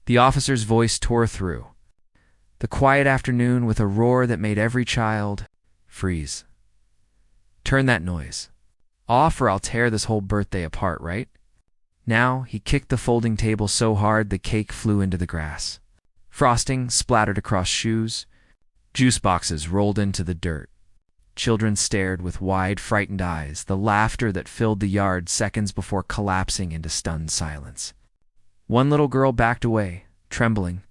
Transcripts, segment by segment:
The officer's voice tore through the quiet afternoon with a roar that made every child freeze. Turn that noise off or I'll tear this whole birthday apart, right? Now he kicked the folding table so hard the cake flew into the grass. Frosting splattered across shoes. Juice boxes rolled into the dirt. Children stared with wide, frightened eyes, the laughter that filled the yard seconds before collapsing into stunned silence. One little girl backed away, trembling.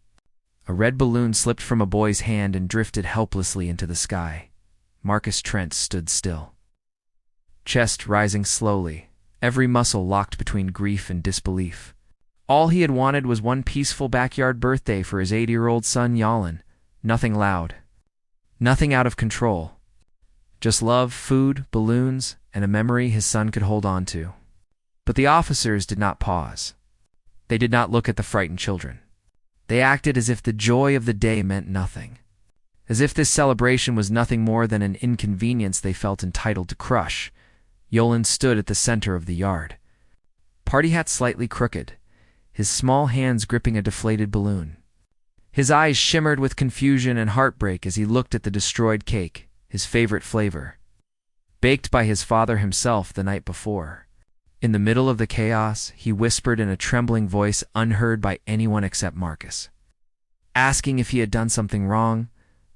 A red balloon slipped from a boy's hand and drifted helplessly into the sky. Marcus Trent stood still. Chest rising slowly, every muscle locked between grief and disbelief. All he had wanted was one peaceful backyard birthday for his 80-year-old son Yalin. Nothing loud. Nothing out of control. Just love, food, balloons, and a memory his son could hold on to. But the officers did not pause. They did not look at the frightened children. They acted as if the joy of the day meant nothing. As if this celebration was nothing more than an inconvenience they felt entitled to crush. Yolin stood at the center of the yard. Party hat slightly crooked, his small hands gripping a deflated balloon. His eyes shimmered with confusion and heartbreak as he looked at the destroyed cake, his favorite flavor, baked by his father himself the night before. In the middle of the chaos, he whispered in a trembling voice unheard by anyone except Marcus. Asking if he had done something wrong,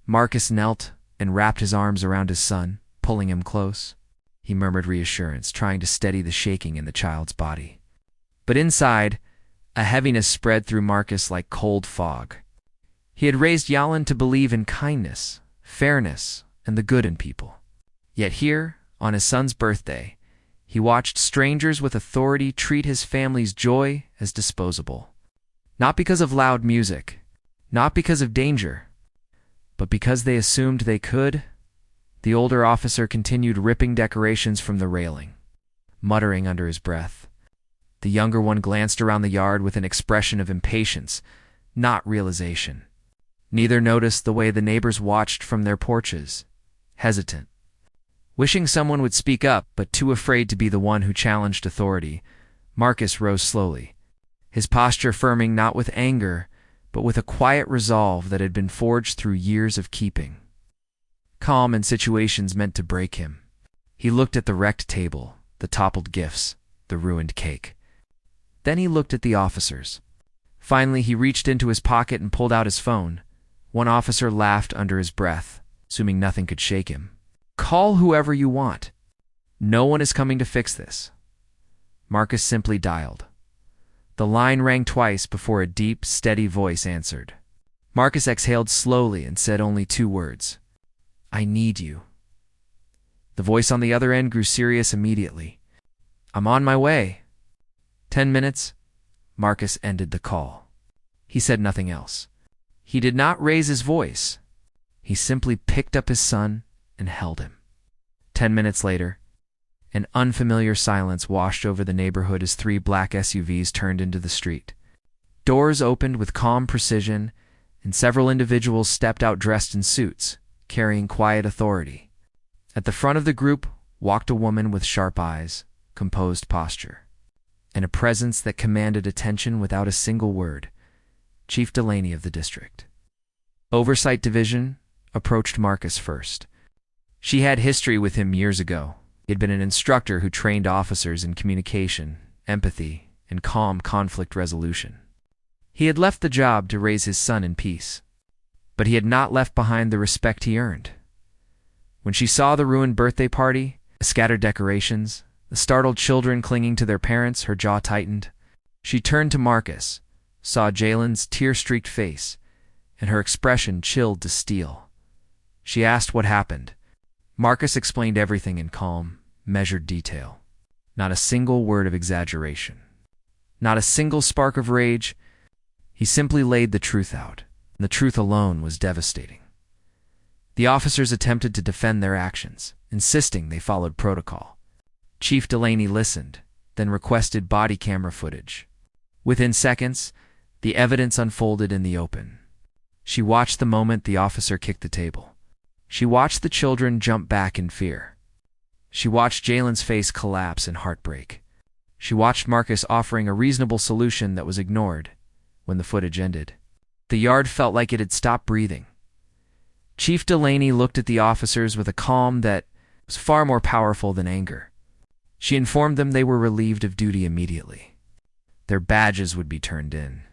Marcus knelt and wrapped his arms around his son, pulling him close. He murmured reassurance, trying to steady the shaking in the child's body. But inside, a heaviness spread through Marcus like cold fog. He had raised Yalin to believe in kindness, fairness, and the good in people. Yet here, on his son's birthday, he watched strangers with authority treat his family's joy as disposable. Not because of loud music, not because of danger, but because they assumed they could. The older officer continued ripping decorations from the railing, muttering under his breath. The younger one glanced around the yard with an expression of impatience, not realization. Neither noticed the way the neighbors watched from their porches, hesitant. Wishing someone would speak up, but too afraid to be the one who challenged authority, Marcus rose slowly, his posture firming not with anger, but with a quiet resolve that had been forged through years of keeping. Calm in situations meant to break him. He looked at the wrecked table, the toppled gifts, the ruined cake. Then he looked at the officers. Finally, he reached into his pocket and pulled out his phone. One officer laughed under his breath, assuming nothing could shake him. Call whoever you want. No one is coming to fix this. Marcus simply dialed. The line rang twice before a deep, steady voice answered. Marcus exhaled slowly and said only 2 words. I need you. The voice on the other end grew serious immediately. I'm on my way. 10 minutes. Marcus ended the call. He said nothing else. He did not raise his voice. He simply picked up his son and held him. 10 minutes later, an unfamiliar silence washed over the neighborhood as 3 black SUVs turned into the street. Doors opened with calm precision, and several individuals stepped out dressed in suits, carrying quiet authority. At the front of the group walked a woman with sharp eyes, composed posture, and a presence that commanded attention without a single word. Chief Delaney of the district. Oversight Division approached Marcus first. She had history with him years ago. He had been an instructor who trained officers in communication, empathy, and calm conflict resolution. He had left the job to raise his son in peace, but he had not left behind the respect he earned. When she saw the ruined birthday party, the scattered decorations, the startled children clinging to their parents, her jaw tightened. She turned to Marcus, saw Jalen's tear-streaked face, and her expression chilled to steel. She asked what happened. Marcus explained everything in calm, measured detail. Not a single word of exaggeration. Not a single spark of rage. He simply laid the truth out, and the truth alone was devastating. The officers attempted to defend their actions, insisting they followed protocol. Chief Delaney listened, then requested body camera footage. Within seconds, the evidence unfolded in the open. She watched the moment the officer kicked the table. She watched the children jump back in fear. She watched Jalen's face collapse in heartbreak. She watched Marcus offering a reasonable solution that was ignored, when the footage ended. The yard felt like it had stopped breathing. Chief Delaney looked at the officers with a calm that was far more powerful than anger. She informed them they were relieved of duty immediately. Their badges would be turned in.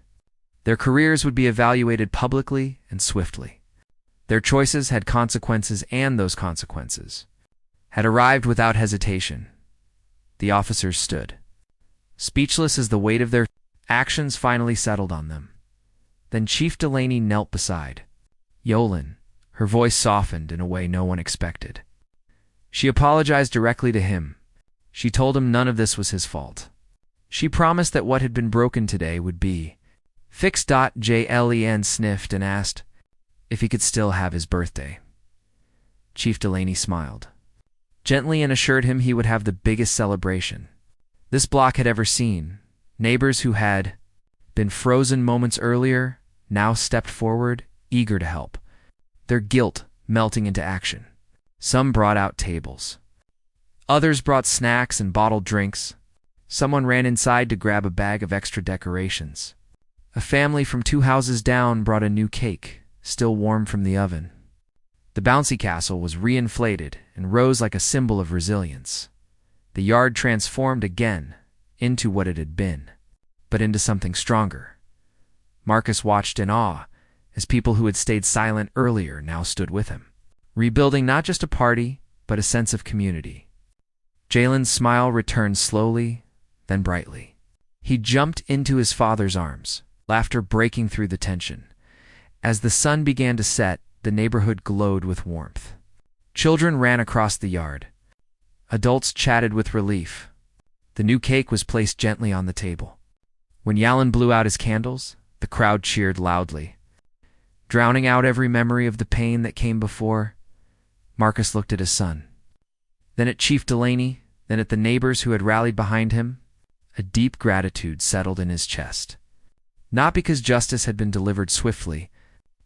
Their careers would be evaluated publicly and swiftly. Their choices had consequences, and those consequences had arrived without hesitation. The officers stood, speechless as the weight of their actions finally settled on them. Then Chief Delaney knelt beside Yolan. Her voice softened in a way no one expected. She apologized directly to him. She told him none of this was his fault. She promised that what had been broken today would be fixed. Jlen sniffed and asked if he could still have his birthday. Chief Delaney smiled gently and assured him he would have the biggest celebration this block had ever seen. Neighbors who had been frozen moments earlier now stepped forward, eager to help, their guilt melting into action. Some brought out tables. Others brought snacks and bottled drinks. Someone ran inside to grab a bag of extra decorations. A family from 2 houses down brought a new cake, still warm from the oven. The bouncy castle was reinflated and rose like a symbol of resilience. The yard transformed again into what it had been, but into something stronger. Marcus watched in awe as people who had stayed silent earlier now stood with him, rebuilding not just a party, but a sense of community. Jalen's smile returned slowly, then brightly. He jumped into his father's arms, laughter breaking through the tension. As the sun began to set, the neighborhood glowed with warmth. Children ran across the yard. Adults chatted with relief. The new cake was placed gently on the table. When Yalan blew out his candles, the crowd cheered loudly. Drowning out every memory of the pain that came before, Marcus looked at his son, then at Chief Delaney, then at the neighbors who had rallied behind him. A deep gratitude settled in his chest. Not because justice had been delivered swiftly,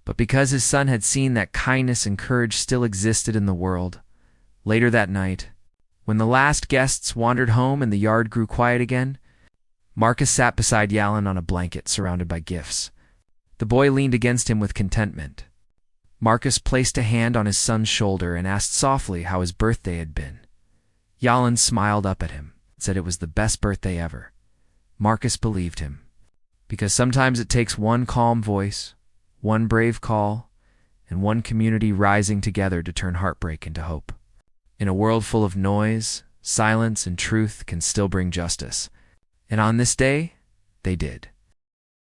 but because his son had seen that kindness and courage still existed in the world. Later that night, when the last guests wandered home and the yard grew quiet again, Marcus sat beside Yalan on a blanket surrounded by gifts. The boy leaned against him with contentment. Marcus placed a hand on his son's shoulder and asked softly how his birthday had been. Yalan smiled up at him and said it was the best birthday ever. Marcus believed him, because sometimes it takes one calm voice, one brave call, and one community rising together to turn heartbreak into hope. In a world full of noise, silence and truth can still bring justice. And on this day, they did.